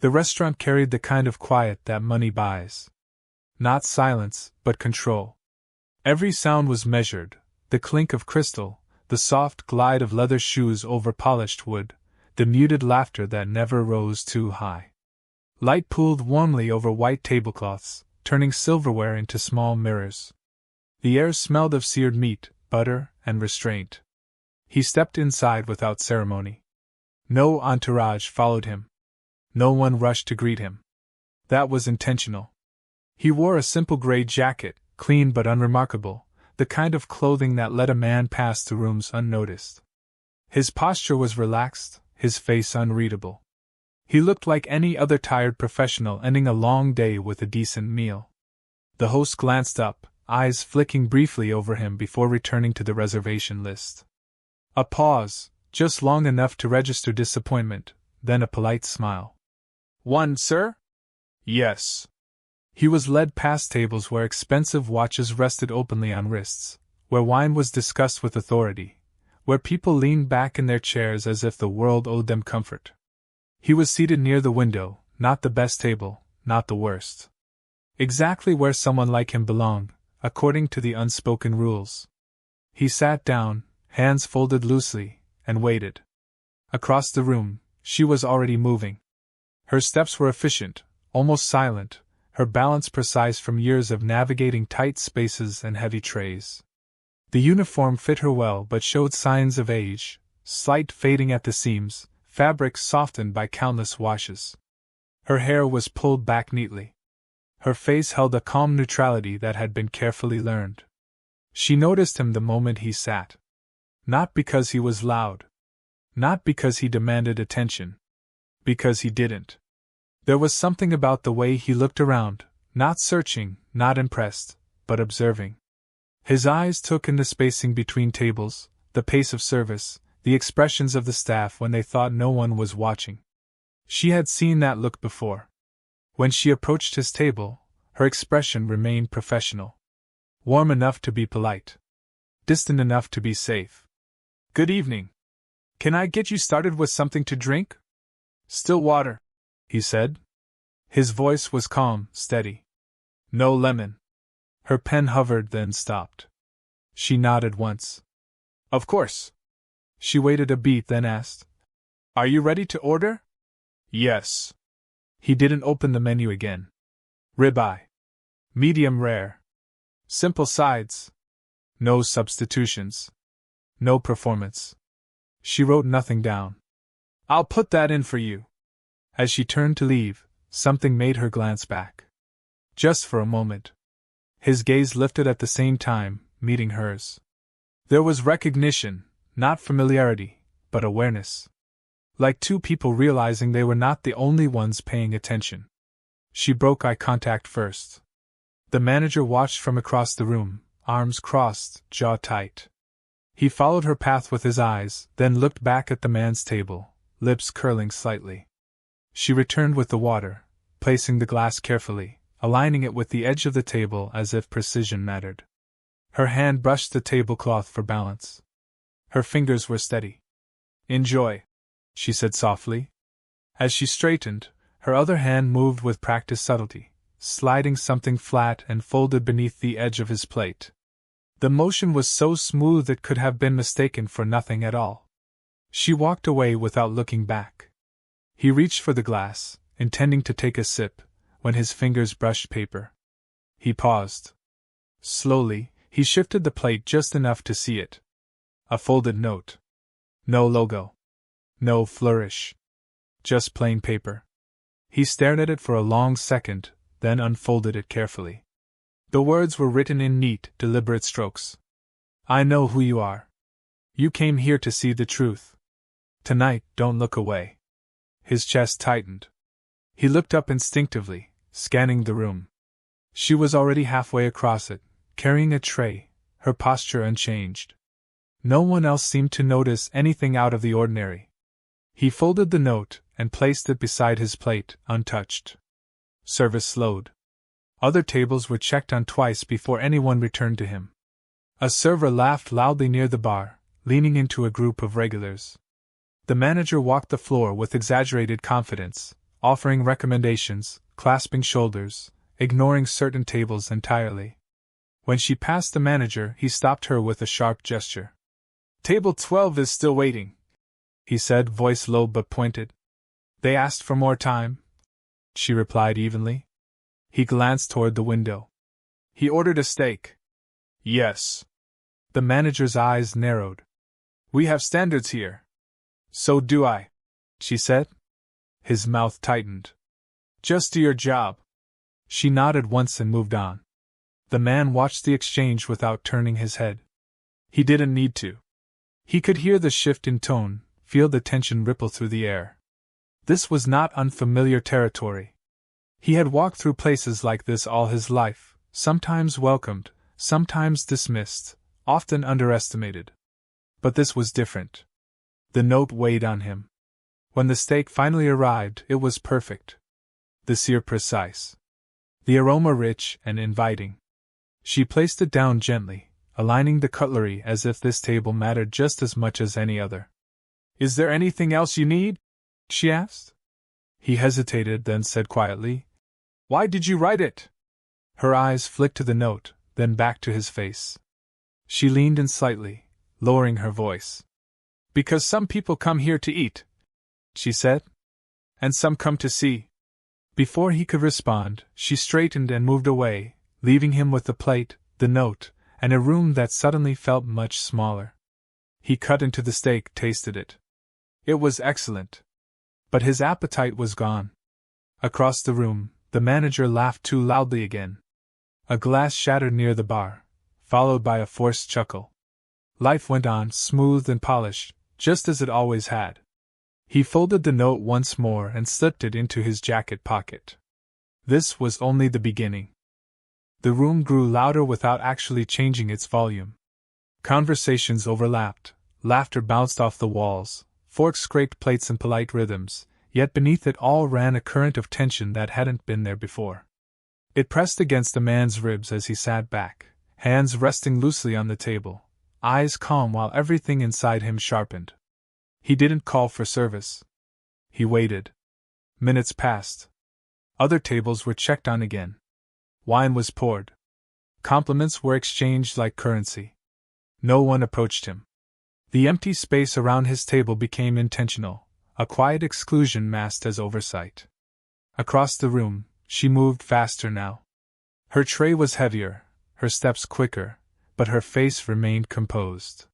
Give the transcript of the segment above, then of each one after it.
The restaurant carried the kind of quiet that money buys. Not silence, but control. Every sound was measured, the clink of crystal, the soft glide of leather shoes over polished wood, the muted laughter that never rose too high. Light pooled warmly over white tablecloths, turning silverware into small mirrors. The air smelled of seared meat, butter, and restraint. He stepped inside without ceremony. No entourage followed him. No one rushed to greet him. That was intentional. He wore a simple gray jacket, clean but unremarkable, the kind of clothing that let a man pass through rooms unnoticed. His posture was relaxed, his face unreadable. He looked like any other tired professional ending a long day with a decent meal. The host glanced up, eyes flicking briefly over him before returning to the reservation list. A pause, just long enough to register disappointment, then a polite smile. "One, sir?" "Yes." He was led past tables where expensive watches rested openly on wrists, where wine was discussed with authority, where people leaned back in their chairs as if the world owed them comfort. He was seated near the window, not the best table, not the worst. Exactly where someone like him belonged, according to the unspoken rules. He sat down, hands folded loosely, and waited. Across the room, she was already moving. Her steps were efficient, almost silent, her balance precise from years of navigating tight spaces and heavy trays. The uniform fit her well but showed signs of age, slight fading at the seams, fabric softened by countless washes. Her hair was pulled back neatly. Her face held a calm neutrality that had been carefully learned. She noticed him the moment he sat. Not because he was loud. Not because he demanded attention. Because he didn't. There was something about the way he looked around, not searching, not impressed, but observing. His eyes took in the spacing between tables, the pace of service, the expressions of the staff when they thought no one was watching. She had seen that look before. When she approached his table, her expression remained professional. Warm enough to be polite. Distant enough to be safe. "Good evening. Can I get you started with something to drink?" "Still water," he said. His voice was calm, steady. "No lemon." Her pen hovered, then stopped. She nodded once. "Of course." She waited a beat, then asked, "Are you ready to order?" "Yes." He didn't open the menu again. "Ribeye. Medium rare. Simple sides. No substitutions. No performance." She wrote nothing down. "I'll put that in for you." As she turned to leave, something made her glance back. Just for a moment. His gaze lifted at the same time, meeting hers. There was recognition, not familiarity, but awareness. Like two people realizing they were not the only ones paying attention. She broke eye contact first. The manager watched from across the room, arms crossed, jaw tight. He followed her path with his eyes, then looked back at the man's table, lips curling slightly. She returned with the water, placing the glass carefully, aligning it with the edge of the table as if precision mattered. Her hand brushed the tablecloth for balance. Her fingers were steady. "Enjoy," she said softly. As she straightened, her other hand moved with practiced subtlety, sliding something flat and folded beneath the edge of his plate. The motion was so smooth it could have been mistaken for nothing at all. She walked away without looking back. He reached for the glass, intending to take a sip, when his fingers brushed paper. He paused. Slowly, he shifted the plate just enough to see it. A folded note. No logo. No flourish. Just plain paper. He stared at it for a long second, then unfolded it carefully. The words were written in neat, deliberate strokes. "I know who you are. You came here to see the truth. Tonight, don't look away." His chest tightened. He looked up instinctively, scanning the room. She was already halfway across it, carrying a tray, her posture unchanged. No one else seemed to notice anything out of the ordinary. He folded the note and placed it beside his plate, untouched. Service slowed. Other tables were checked on twice before anyone returned to him. A server laughed loudly near the bar, leaning into a group of regulars. The manager walked the floor with exaggerated confidence, offering recommendations, clasping shoulders, ignoring certain tables entirely. When she passed the manager, he stopped her with a sharp gesture. "Table 12 is still waiting," he said, voice low but pointed. "They asked for more time," she replied evenly. He glanced toward the window. "He ordered a steak." "Yes." The manager's eyes narrowed. "We have standards here." "So do I," she said. His mouth tightened. "Just do your job." She nodded once and moved on. The man watched the exchange without turning his head. He didn't need to. He could hear the shift in tone, feel the tension ripple through the air. This was not unfamiliar territory. He had walked through places like this all his life, sometimes welcomed, sometimes dismissed, often underestimated. But this was different. The note weighed on him. When the steak finally arrived, it was perfect. The sear precise. The aroma rich and inviting. She placed it down gently, aligning the cutlery as if this table mattered just as much as any other. "Is there anything else you need?" she asked. He hesitated, then said quietly, "Why did you write it?" Her eyes flicked to the note, then back to his face. She leaned in slightly, lowering her voice. "Because some people come here to eat," she said. "And some come to see." Before he could respond, she straightened and moved away, leaving him with the plate, the note, and a room that suddenly felt much smaller. He cut into the steak, tasted it. It was excellent. But his appetite was gone. Across the room, the manager laughed too loudly again. A glass shattered near the bar, followed by a forced chuckle. Life went on, smooth and polished, just as it always had. He folded the note once more and slipped it into his jacket pocket. This was only the beginning. The room grew louder without actually changing its volume. Conversations overlapped, laughter bounced off the walls, forks scraped plates in polite rhythms, yet beneath it all ran a current of tension that hadn't been there before. It pressed against the man's ribs as he sat back, hands resting loosely on the table, eyes calm while everything inside him sharpened. He didn't call for service. He waited. Minutes passed. Other tables were checked on again. Wine was poured. Compliments were exchanged like currency. No one approached him. The empty space around his table became intentional, a quiet exclusion masked as oversight. Across the room, she moved faster now. Her tray was heavier, her steps quicker, but her face remained composed.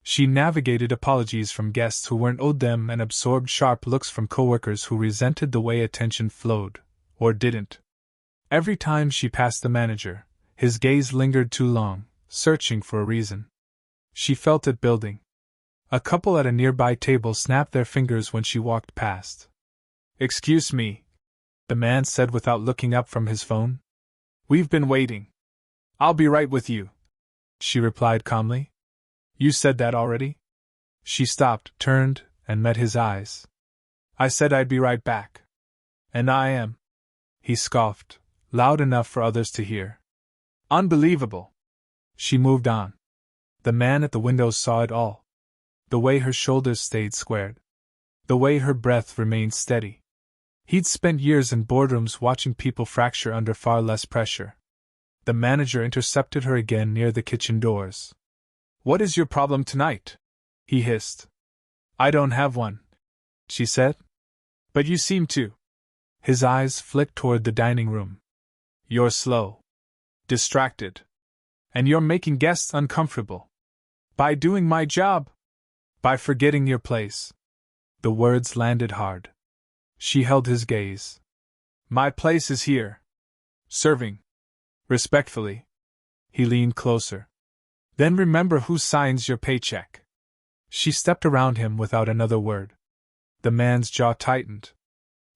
She navigated apologies from guests who weren't owed them and absorbed sharp looks from coworkers who resented the way attention flowed, or didn't. Every time she passed the manager, his gaze lingered too long, searching for a reason. She felt it building. A couple at a nearby table snapped their fingers when she walked past. "Excuse me," the man said without looking up from his phone. "We've been waiting." "I'll be right with you," she replied calmly. "You said that already?" She stopped, turned, and met his eyes. "I said I'd be right back. And I am," he scoffed, loud enough for others to hear. "Unbelievable." She moved on. The man at the window saw it all. The way her shoulders stayed squared. The way her breath remained steady. He'd spent years in boardrooms watching people fracture under far less pressure. The manager intercepted her again near the kitchen doors. "What is your problem tonight?" he hissed. "I don't have one," she said. "But you seem to." His eyes flicked toward the dining room. "You're slow. Distracted. And you're making guests uncomfortable. By doing my job. By forgetting your place." The words landed hard. She held his gaze. "My place is here. Serving. Respectfully." He leaned closer. "Then remember who signs your paycheck." She stepped around him without another word. The man's jaw tightened.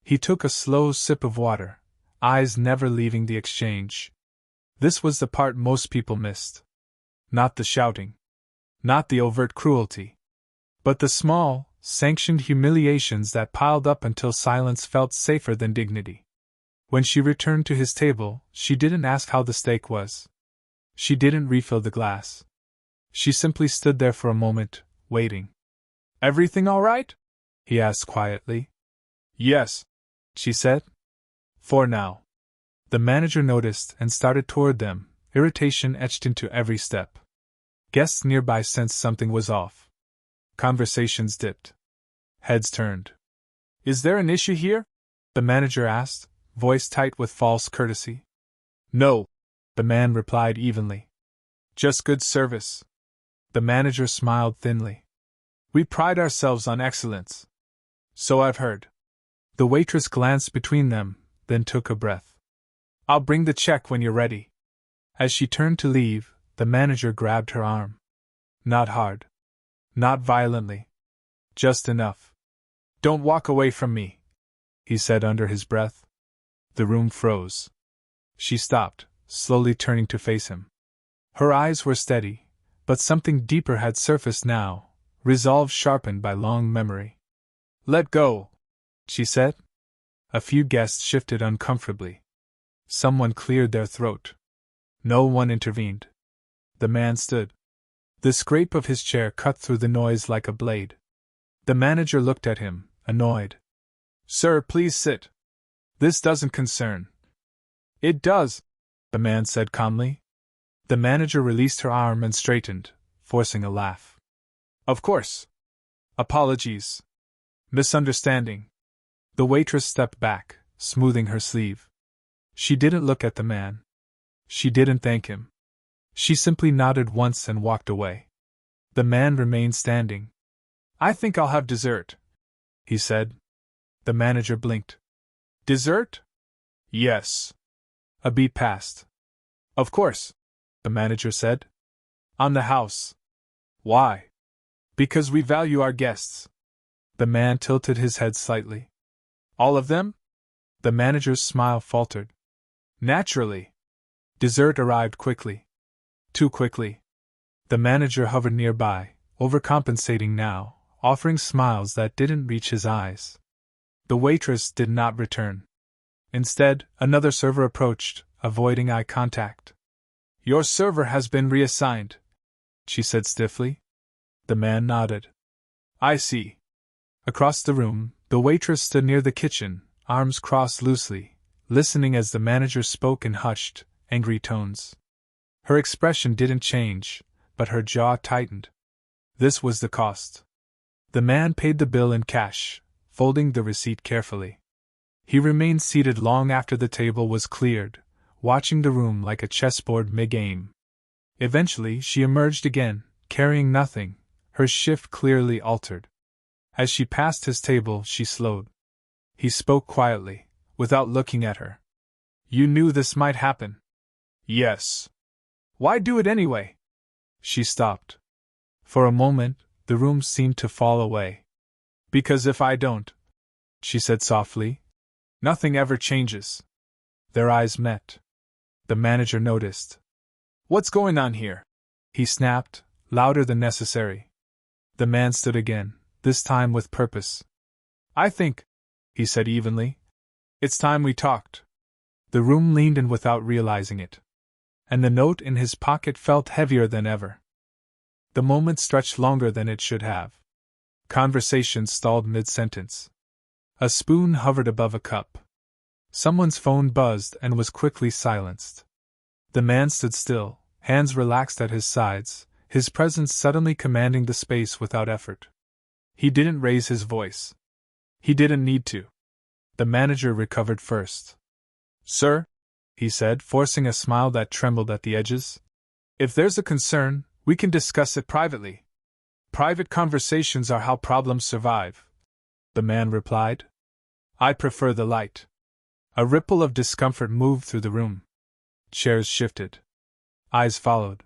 He took a slow sip of water, eyes never leaving the exchange. This was the part most people missed. Not the shouting. Not the overt cruelty. But the small, sanctioned humiliations that piled up until silence felt safer than dignity. When she returned to his table, she didn't ask how the steak was. She didn't refill the glass. She simply stood there for a moment, waiting. "Everything all right?" he asked quietly. "Yes," she said. For now. The manager noticed and started toward them, irritation etched into every step. Guests nearby sensed something was off. Conversations dipped. Heads turned. Is there an issue here? The manager asked, voice tight with false courtesy. No, the man replied evenly. Just good service. The manager smiled thinly. We pride ourselves on excellence. So I've heard. The waitress glanced between them, then took a breath. I'll bring the check when you're ready. As she turned to leave, the manager grabbed her arm. Not hard. Not violently. Just enough. Don't walk away from me, he said under his breath. The room froze. She stopped, slowly turning to face him. Her eyes were steady, but something deeper had surfaced now, resolve sharpened by long memory. Let go, she said. A few guests shifted uncomfortably. Someone cleared their throat. No one intervened. The man stood. The scrape of his chair cut through the noise like a blade. The manager looked at him, annoyed. Sir, please sit. This doesn't concern. It does, the man said calmly. The manager released her arm and straightened, forcing a laugh. Of course. Apologies. Misunderstanding. The waitress stepped back, smoothing her sleeve. She didn't look at the man. She didn't thank him. She simply nodded once and walked away. The man remained standing. I think I'll have dessert, he said. The manager blinked. Dessert? Yes. A beat passed. Of course, the manager said. On the house. Why? Because we value our guests. The man tilted his head slightly. All of them? The manager's smile faltered. Naturally. Dessert arrived quickly. Too quickly. The manager hovered nearby, overcompensating now, offering smiles that didn't reach his eyes. The waitress did not return. Instead, another server approached, avoiding eye contact. Your server has been reassigned, she said stiffly. The man nodded. I see. Across the room, the waitress stood near the kitchen, arms crossed loosely, listening as the manager spoke in hushed, angry tones. Her expression didn't change, but her jaw tightened. This was the cost. The man paid the bill in cash, folding the receipt carefully. He remained seated long after the table was cleared, watching the room like a chessboard mid-game. Eventually she emerged again, carrying nothing, her shift clearly altered. As she passed his table, she slowed. He spoke quietly, without looking at her. You knew this might happen? Yes. Why do it anyway? She stopped. For a moment, the room seemed to fall away. Because if I don't, she said softly, nothing ever changes. Their eyes met. The manager noticed. What's going on here? He snapped, louder than necessary. The man stood again, this time with purpose. I think, he said evenly, it's time we talked. The room leaned in without realizing it. And the note in his pocket felt heavier than ever. The moment stretched longer than it should have. Conversation stalled mid-sentence. A spoon hovered above a cup. Someone's phone buzzed and was quickly silenced. The man stood still, hands relaxed at his sides, his presence suddenly commanding the space without effort. He didn't raise his voice. He didn't need to. The manager recovered first. Sir, he said, forcing a smile that trembled at the edges. If there's a concern, we can discuss it privately. Private conversations are how problems survive, the man replied. I prefer the light. A ripple of discomfort moved through the room. Chairs shifted. Eyes followed.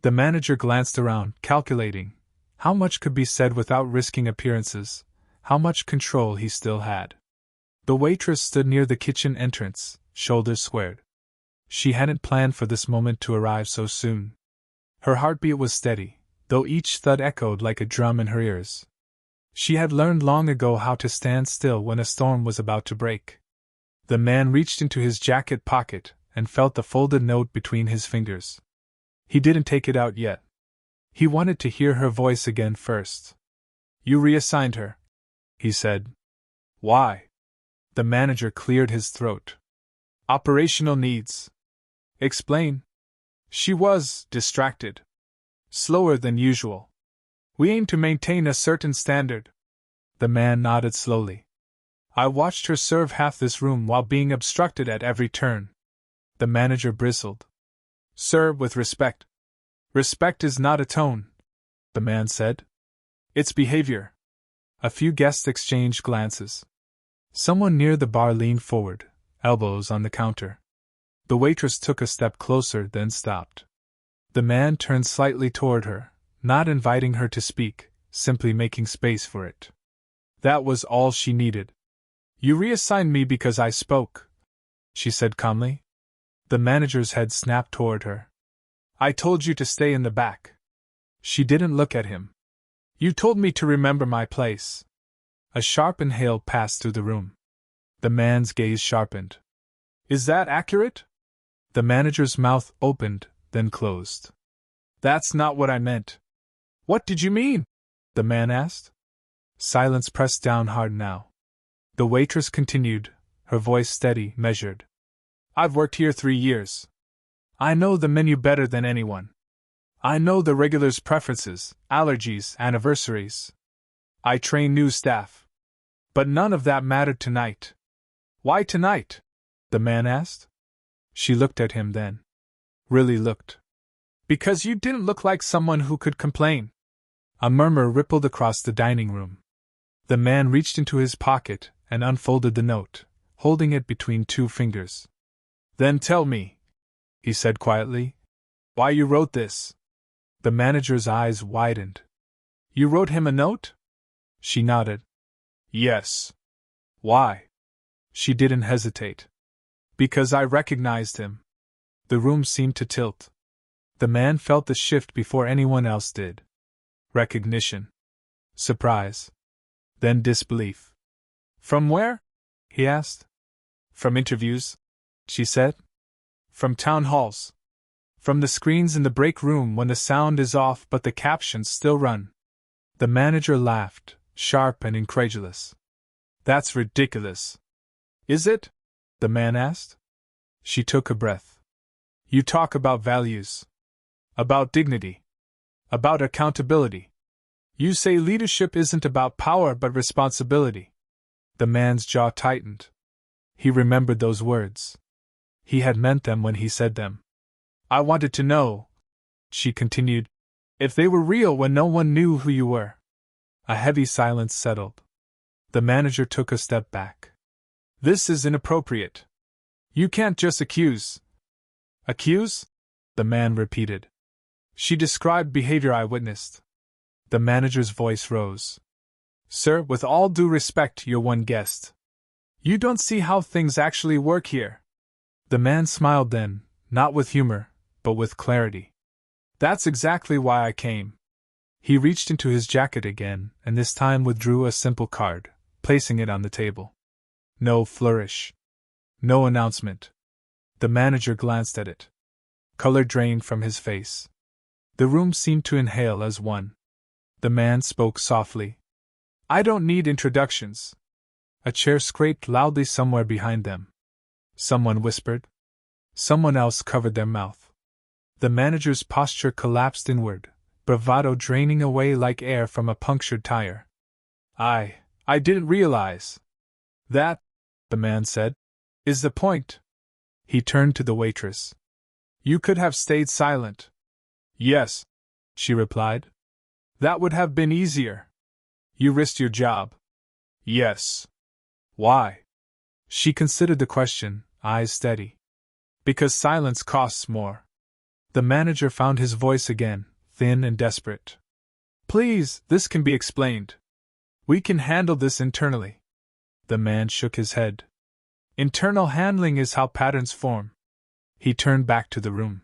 The manager glanced around, calculating how much could be said without risking appearances, how much control he still had. The waitress stood near the kitchen entrance, shoulders squared. She hadn't planned for this moment to arrive so soon. Her heartbeat was steady, though each thud echoed like a drum in her ears. She had learned long ago how to stand still when a storm was about to break. The man reached into his jacket pocket and felt the folded note between his fingers. He didn't take it out yet. He wanted to hear her voice again first. You reassigned her, he said. Why? The manager cleared his throat. Operational needs. Explain. She was distracted. Slower than usual. We aim to maintain a certain standard. The man nodded slowly. I watched her serve half this room while being obstructed at every turn. The manager bristled. Sir, with respect. Respect is not a tone, the man said. It's behavior. A few guests exchanged glances. Someone near the bar leaned forward, elbows on the counter. The waitress took a step closer, then stopped. The man turned slightly toward her, not inviting her to speak, simply making space for it. That was all she needed. You reassigned me because I spoke, she said calmly. The manager's head snapped toward her. I told you to stay in the back. She didn't look at him. You told me to remember my place. A sharp inhale passed through the room. The man's gaze sharpened. Is that accurate? The manager's mouth opened, then closed. That's not what I meant. What did you mean? The man asked. Silence pressed down hard now. The waitress continued, her voice steady, measured. I've worked here 3 years. I know the menu better than anyone. I know the regulars' preferences, allergies, anniversaries. I train new staff. But none of that mattered tonight. Why tonight? The man asked. She looked at him then. Really looked. Because you didn't look like someone who could complain. A murmur rippled across the dining room. The man reached into his pocket and unfolded the note, holding it between 2 fingers. Then tell me, he said quietly, why you wrote this. The manager's eyes widened. You wrote him a note? She nodded. Yes. Why? She didn't hesitate. Because I recognized him. The room seemed to tilt. The man felt the shift before anyone else did. Recognition. Surprise. Then disbelief. From where? He asked. From interviews, she said. From town halls. From the screens in the break room when the sound is off but the captions still run. The manager laughed, sharp and incredulous. That's ridiculous. Is it? The man asked. She took a breath. You talk about values. About dignity. About accountability. You say leadership isn't about power but responsibility. The man's jaw tightened. He remembered those words. He had meant them when he said them. I wanted to know, she continued, if they were real when no one knew who you were. A heavy silence settled. The manager took a step back. This is inappropriate. You can't just accuse. Accuse? The man repeated. She described behavior I witnessed. The manager's voice rose. Sir, with all due respect, you're one guest. You don't see how things actually work here. The man smiled then, not with humor, but with clarity. That's exactly why I came. He reached into his jacket again, and this time withdrew a simple card, placing it on the table. No flourish. No announcement. The manager glanced at it. Color drained from his face. The room seemed to inhale as one. The man spoke softly. I don't need introductions. A chair scraped loudly somewhere behind them. Someone whispered. Someone else covered their mouth. The manager's posture collapsed inward, bravado draining away like air from a punctured tire. I didn't realize. That, the man said, is the point. He turned to the waitress. You could have stayed silent. Yes, she replied. That would have been easier. You risked your job. Yes. Why? She considered the question, eyes steady. Because silence costs more. The manager found his voice again, thin and desperate. Please, this can be explained. We can handle this internally. The man shook his head. Internal handling is how patterns form. He turned back to the room.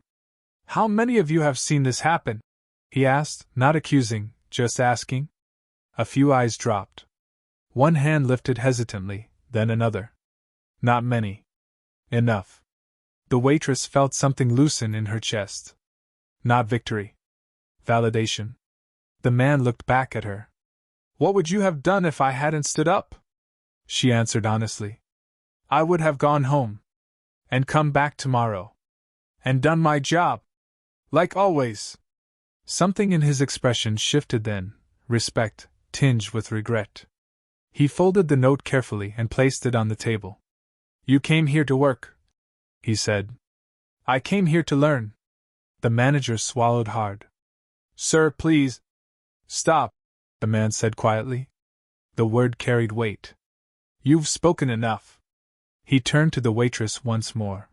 How many of you have seen this happen? He asked, not accusing, just asking. A few eyes dropped. One hand lifted hesitantly, then another. Not many. Enough. The waitress felt something loosen in her chest. Not victory. Validation. The man looked back at her. What would you have done if I hadn't stood up? She answered honestly. I would have gone home. And come back tomorrow. And done my job. Like always. Something in his expression shifted then, respect, tinged with regret. He folded the note carefully and placed it on the table. You came here to work, he said. I came here to learn. The manager swallowed hard. Sir, please. Stop, the man said quietly. The word carried weight. You've spoken enough. He turned to the waitress once more.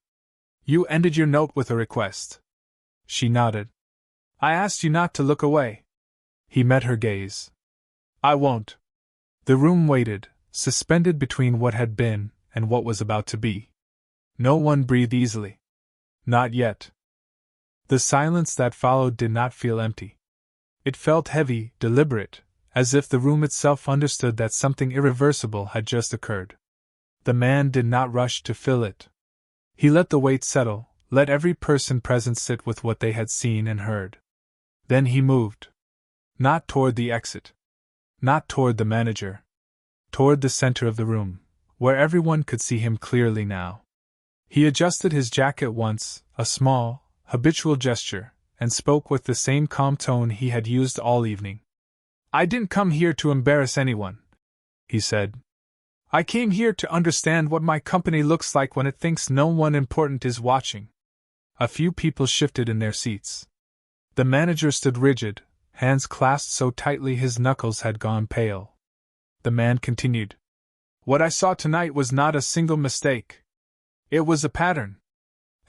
You ended your note with a request. She nodded. I asked you not to look away. He met her gaze. I won't. The room waited, suspended between what had been and what was about to be. No one breathed easily. Not yet. The silence that followed did not feel empty. It felt heavy, deliberate, as if the room itself understood that something irreversible had just occurred. The man did not rush to fill it. He let the weight settle, let every person present sit with what they had seen and heard. Then he moved. Not toward the exit. Not toward the manager. Toward the center of the room, where everyone could see him clearly now. He adjusted his jacket once, a small, habitual gesture, and spoke with the same calm tone he had used all evening. I didn't come here to embarrass anyone, he said. I came here to understand what my company looks like when it thinks no one important is watching. A few people shifted in their seats. The manager stood rigid, hands clasped so tightly his knuckles had gone pale. The man continued. What I saw tonight was not a single mistake. It was a pattern.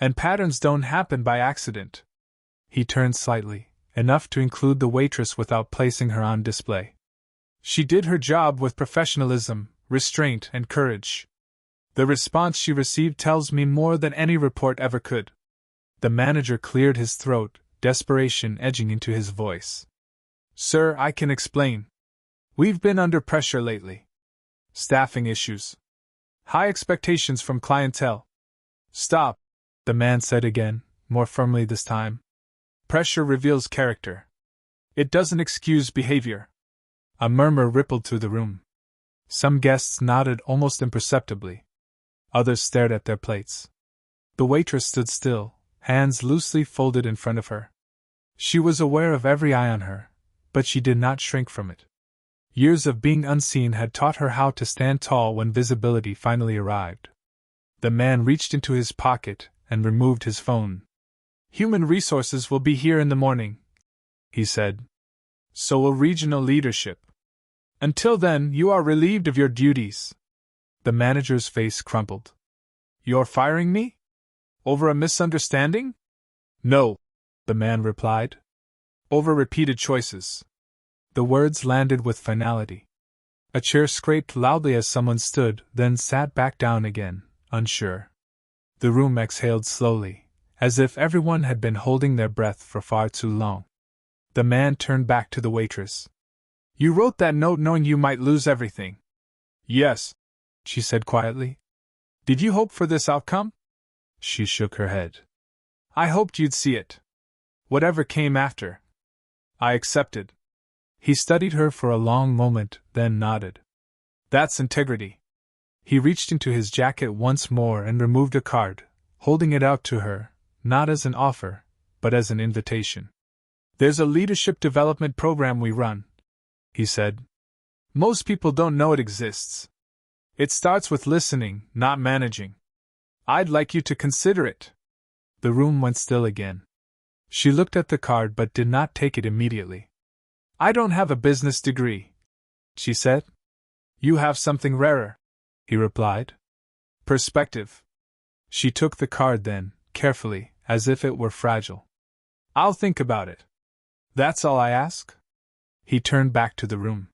And patterns don't happen by accident. He turned slightly, enough to include the waitress without placing her on display. She did her job with professionalism, restraint, and courage. The response she received tells me more than any report ever could. The manager cleared his throat, desperation edging into his voice. Sir, I can explain. We've been under pressure lately. Staffing issues. High expectations from clientele. Stop, the man said again, more firmly this time. Pressure reveals character. It doesn't excuse behavior. A murmur rippled through the room. Some guests nodded almost imperceptibly. Others stared at their plates. The waitress stood still, hands loosely folded in front of her. She was aware of every eye on her, but she did not shrink from it. Years of being unseen had taught her how to stand tall when visibility finally arrived. The man reached into his pocket and removed his phone. Human resources will be here in the morning, he said. So will regional leadership. Until then, you are relieved of your duties. The manager's face crumpled. You're firing me? Over a misunderstanding? No, the man replied. Over repeated choices. The words landed with finality. A chair scraped loudly as someone stood, then sat back down again, unsure. The room exhaled slowly, as if everyone had been holding their breath for far too long. The man turned back to the waitress. You wrote that note knowing you might lose everything. Yes, she said quietly. Did you hope for this outcome? She shook her head. I hoped you'd see it. Whatever came after. I accepted. He studied her for a long moment, then nodded. That's integrity. He reached into his jacket once more and removed a card, holding it out to her, not as an offer, but as an invitation. There's a leadership development program we run, he said. Most people don't know it exists. It starts with listening, not managing. I'd like you to consider it. The room went still again. She looked at the card but did not take it immediately. I don't have a business degree, she said. You have something rarer, he replied. Perspective. She took the card then, carefully, as if it were fragile. I'll think about it. That's all I ask? He turned back to the room.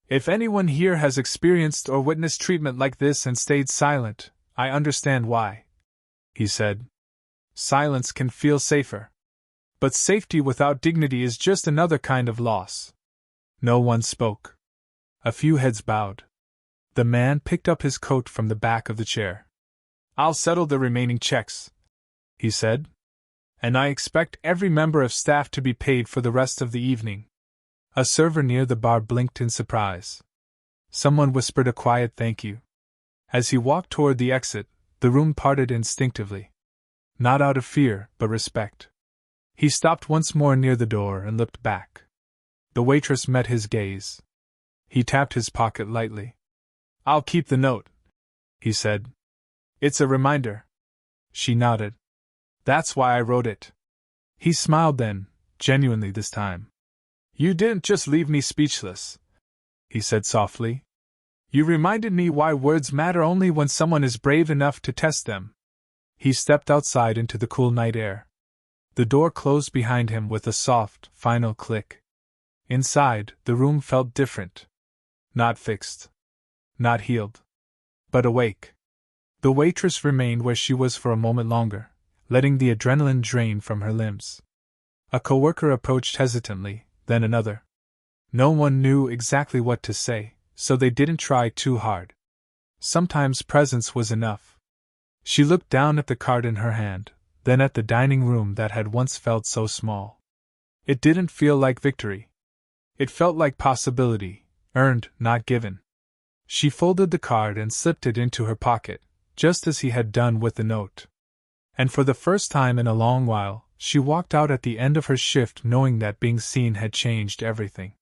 If anyone here has experienced or witnessed treatment like this and stayed silent, I understand why, he said. Silence can feel safer. But safety without dignity is just another kind of loss. No one spoke. A few heads bowed. The man picked up his coat from the back of the chair. I'll settle the remaining checks, he said. And I expect every member of staff to be paid for the rest of the evening. A server near the bar blinked in surprise. Someone whispered a quiet thank you. As he walked toward the exit, the room parted instinctively. Not out of fear, but respect. He stopped once more near the door and looked back. The waitress met his gaze. He tapped his pocket lightly. "I'll keep the note," he said. "It's a reminder." She nodded. "That's why I wrote it." He smiled then, genuinely this time. "You didn't just leave me speechless," he said softly. "You reminded me why words matter only when someone is brave enough to test them." He stepped outside into the cool night air. The door closed behind him with a soft, final click. Inside, the room felt different. Not fixed. Not healed. But awake. The waitress remained where she was for a moment longer, letting the adrenaline drain from her limbs. A coworker approached hesitantly, then another. No one knew exactly what to say, so they didn't try too hard. Sometimes presence was enough. She looked down at the card in her hand, then at the dining room that had once felt so small. It didn't feel like victory. It felt like possibility, earned, not given. She folded the card and slipped it into her pocket, just as he had done with the note. And for the first time in a long while, she walked out at the end of her shift knowing that being seen had changed everything.